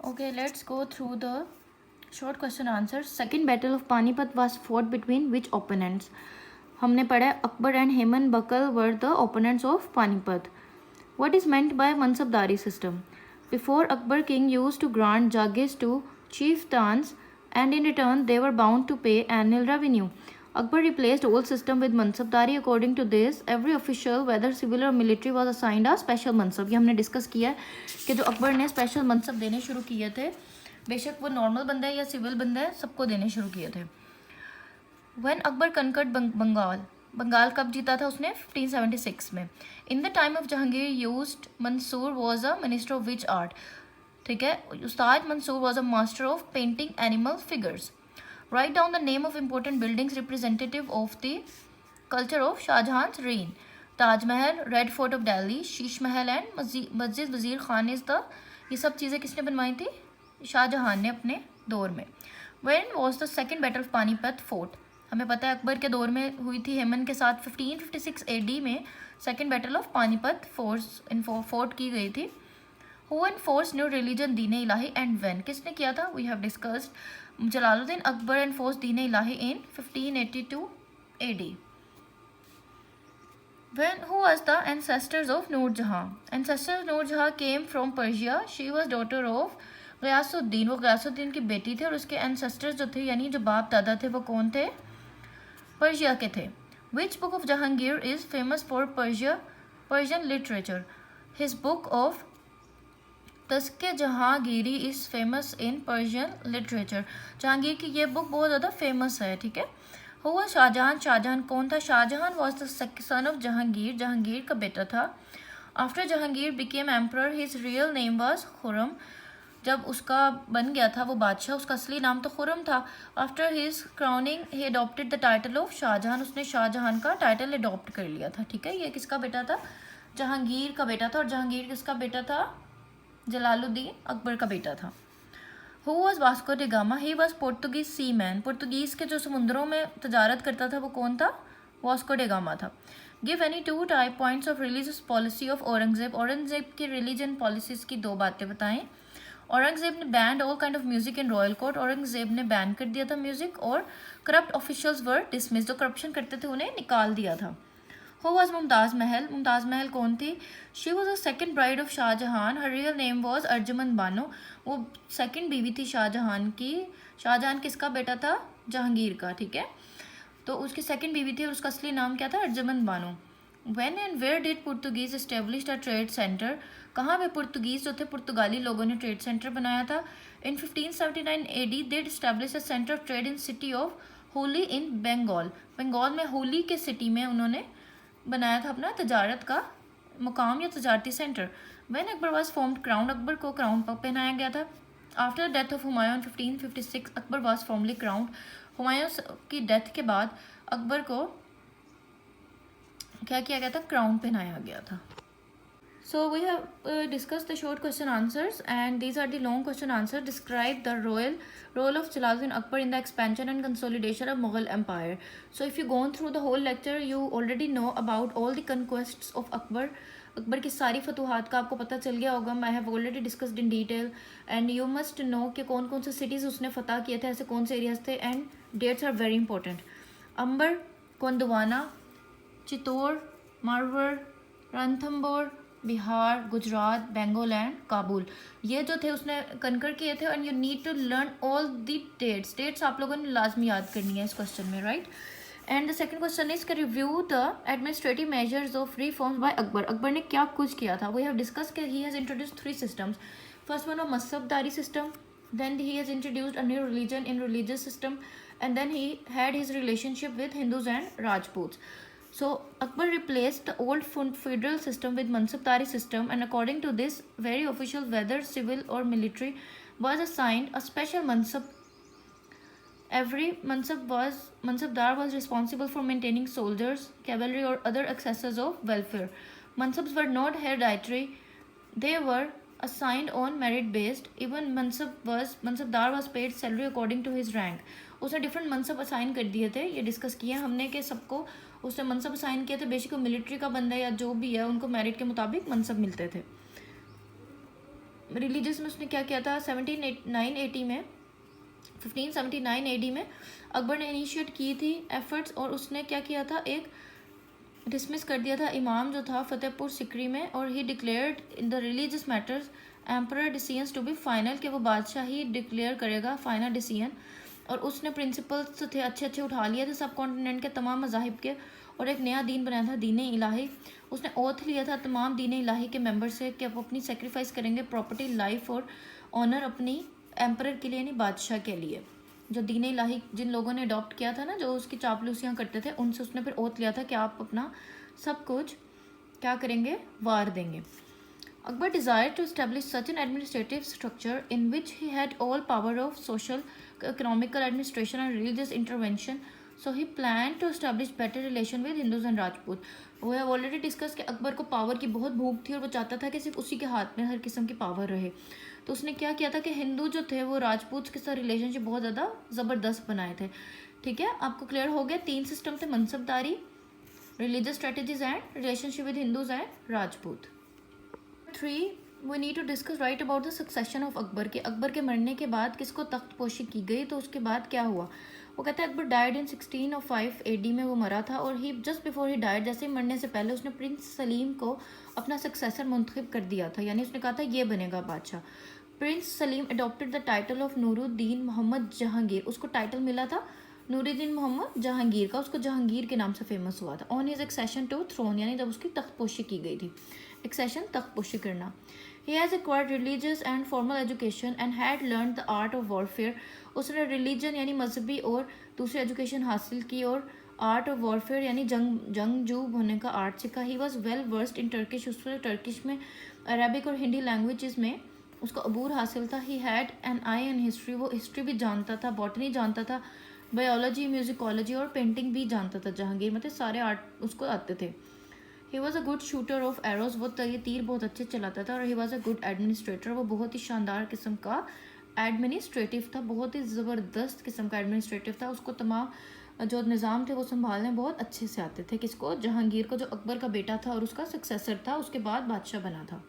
Okay, let's go through the short question answers. Second battle of Panipat was fought between which opponents? हमने पढ़ा है Akbar and हेमन बकल were the opponents of Panipat. What is meant by Mansabdari system? Before Akbar king used to grant jagis to chieftains and in return they were bound to pay annual revenue. Akbar replaced old system with Mansabdari. According to this, every official, whether civil or military, was assigned a special mansab. ये हमने discuss किया है कि जो अकबर ने special मनसब देने शुरू किए थे, बेशक वो नॉर्मल बंदा है या सिविल बंदा है, सबको देने शुरू किए थे. When Akbar conquered बंगाल कब जीता था उसने? 1576 में. In the time of Jahangir used Mansur was a minister of which art. ठीक है, Ustad Mansur was a master of painting animal figures. Right down the name of important buildings representative of the culture of Shah Jahan's reign. Taj Mahal, red fort of Delhi, Sheesh Mahal and मस्जिद Wazir Khan is the. ये सब चीज़ें किसने बनवाई थी? शाहजहां ने अपने दौर में. When was the second battle of Panipat fought? हमें पता है अकबर के दौर में हुई थी हेमन के साथ 1556 AD में second battle of Panipat fort की गई थी. Who enforce new religion Deen Ilahi and when? किसने किया था? We have discussed. Jalaluddin Akbar enforce Din Ilahi in 1582 AD. When who was the ancestors of Noor Jahan? Ancestors of Noor Jahan came from Persia. She was daughter of Ghiyasuddin. वो गयासुद्दीन की बेटी थे और उसके ancestors जो थे यानी जो बाप दादा थे वो कौन थे? पर्शिया के थे. Which book of Jahangir is famous for Persian literature? His book of Tuzk Jahangiri is famous in Persian literature. Jahangir की ये बुक बहुत ज़्यादा फेमस है. ठीक है. Who was Shahjahan? शाहजहां कौन था? Shahjahan was the son of Jahangir. Jahangir का बेटा था. After Jahangir became emperor his real name was Khurram. जब उसका बन गया था वो बादशाह, उसका असली नाम तो खुरम था. After his crowning he adopted the title of Shahjahan. उसने शाहजहां का टाइटल अडॉप्ट कर लिया था. ठीक है. ये किसका बेटा था? जहांगीर का बेटा था. और जहांगीर किसका बेटा था? जलालुद्दीन अकबर का बेटा था. Who was Vasco da Gama? He was Portuguese seaman. पुर्तगीज के जो समुद्रों में तजारत करता था वो कौन था? वास्को डी गामा था. Give any two type points of religious policy of Aurangzeb. Aurangzeb की रिलीजन पॉलिसीज की दो बातें बताएं. औरंगजेब ने band all kind of music in royal court. Aurangzeb ने बैन कर दिया था म्यूजिक. और करप्ट ऑफिशियल्स वर डिसमिस. जो करप्शन करते थे उन्हें निकाल दिया था. हु वाज मुमताज़ महल? मुमताज़ महल कौन थी? She was a second bride of Shahjahan. Her real name was Arjumand Bano. वो सेकेंड बीवी थी शाहजहां की. शाहजहां किसका बेटा था? जहांगीर का. ठीक है. तो उसकी सेकेंड बीवी थी और उसका असली नाम क्या था? Arjumand Bano. When and where did Portuguese established a trade center? कहाँ पे पुर्तगीज जो थे पुर्तगाली लोगों ने ट्रेड सेंटर बनाया था? In 1579 AD they established a center of trade in city of Holi in Bengal. Bengal में होली के सिटी में उन्होंने बनाया था अपना तजारत का मुकाम या तजारती centre. When Akbar was formed crown, Akbar को क्राउन पहनाया गया था. After the death of Humayun in 1556 Akbar was formally crowned. Humayun की डेथ के बाद अकबर को क्या किया गया था? क्राउन पहनाया गया था. So we have discuss the short question answers and these are the long question answer. Describe the role of Jalaluddin Akbar in the expansion and consolidation of Mughal empire. So if you gone through the whole lecture you already know about all the conquests of Akbar. Akbar की सारी फतूहात का आपको पता चल गया होगा. I have already discussed in detail and you must no कि कौन कौन से सिटीज़ उसने फतह किए थे, ऐसे कौन से एरियाज थे. And dates are very important. Amber, Gondwana, Chittor, Marwar, Ranthambore, Bihar, Gujarat, Bengal and Kabul. ये जो थे उसने कनकर किए थे. And you need to learn all the dates आप लोगों ने लाजमी याद करनी है इस क्वेश्चन में. Right. And the second question is review the administrative measures of reforms by Akbar. Akbar ने क्या कुछ किया था? वी हैव डिस्कस कि he has introduced 3 systems. First one of mansabdari system. then he has introduced a new religion in religious system, and then he had his relationship with Hindus and Rajputs. So Akbar replaced the old feudal system with Mansabdari system, and according to this, very official, whether civil or military, was assigned a special mansab. Every mansabdar was responsible for maintaining soldiers, cavalry, or other accessories of welfare. Mansabs were not hereditary; they were assigned on merit based. Even mansabdar was paid salary according to his rank. उसने different मनसब assign कर दिए थे. ये discuss किया हमने कि सबको उसने मनसब असाइन किए थे. बेसिक मिलिट्री का बंदा या जो भी है उनको मेरिट के मुताबिक मनसब मिलते थे. रिलीजियस में उसने क्या किया था, 1789 में 1579 AD में अकबर ने इनिशिएट की थी एफर्ट्स, और उसने क्या किया था, एक डिसमिस कर दिया था इमाम जो था फतेहपुर सिकरी में, और he declared in the religious matters emperor decisions to be final, कि वो बादशाह ही डिक्लेयर करेगा फाइनल डिसीजन। और उसने प्रिंसिपल्स थे अच्छे अच्छे उठा लिए थे सब कॉन्टिनेंट के तमाम मज़ाहिब के, और एक नया दीन बनाया था, दीन इलाही। उसने ओथ लिया था तमाम दीन इलाही के मेंबर से कि वो अपनी सेक्रीफाइस करेंगे प्रॉपर्टी, लाइफ और ऑनर अपनी एम्परर के लिए, यानी बादशाह के लिए। जो दीन इलाही जिन लोगों ने अडॉप्ट किया था ना, जो उसकी चापलूसियाँ करते थे, उनसे उसने फिर ओथ लिया था कि आप अपना सब कुछ क्या करेंगे, वार देंगे। Akbar desired to establish such an administrative structure in which he had all power of social, economical administration and religious intervention. So he planned to establish better relation with Hindus and Rajput. वो है already discuss कि अकबर को power की बहुत भूख थी और वो चाहता था कि सिर्फ उसी के हाथ में हर किस्म की पावर रहे। तो उसने क्या किया था कि हिंदू जो थे वो राजपूत के साथ रिलेशनशिप बहुत ज़्यादा ज़बरदस्त बनाए थे। ठीक है, आपको क्लियर हो गया। 3 सिस्टम थे, mansabdari, religious strategies and relationship with Hindus and Rajput. 3 we need to discuss right about the succession of Akbar, के अकबर के मरने के बाद किसको तख्त पोशी की गई, तो उसके बाद क्या हुआ। वो कहता है अकबर डाइड इन 1605 AD में वो मरा था, और ही जस्ट बिफोर ही डाइड, जैसे ही मरने से पहले उसने प्रिंस सलीम को अपना सक्सेसर मुंतखब कर दिया था, यानी उसने कहा था ये बनेगा बादशाह। Prince Salim adopted the title of Nuruddin Mohammad Jahangir, उसको टाइटल मिला था नूरुद्दीन मोहम्मद जहांगीर का, उसको जहांगीर के नाम से फेमस हुआ था। On his accession to throne, यानी जब उसकी तख्तपोशी की गई थी, एक्सेशन तख्तपोशी करना। He has acquired religious and formal education and had learned the art of warfare. उसने रिलीजन यानी मजहबी और दूसरी एजुकेशन हासिल की, और आर्ट ऑफ वॉरफेयर यानी जंगजू होने का आर्ट सीखा। He was well versed in Turkish, उसने टर्किश में, अरबिक और हिंदी लैंग्वेजेस में उसका अबूर हासिल था। He had an I in history, वो हिस्ट्री भी जानता था, बॉटनी जानता था, बायोलॉजी, म्यूजिकोलॉजी और पेंटिंग भी जानता था। जहांगीर मतलब सारे आर्ट उसको आते थे। He was a good shooter of arrows, वो तीर बहुत अच्छे चलाता था। और he was a good administrator, वो बहुत ही शानदार किस्म का एडमिनिस्ट्रेटिव था, बहुत ही ज़बरदस्त किस्म का एडमिनिस्ट्रेटिव था। उसको तमाम जो निज़ाम थे वो संभालने बहुत अच्छे से आते थे। किसको, जहांगीर को, जो अकबर का बेटा था और उसका सक्सेसर था, उसके बाद बादशाह बना था।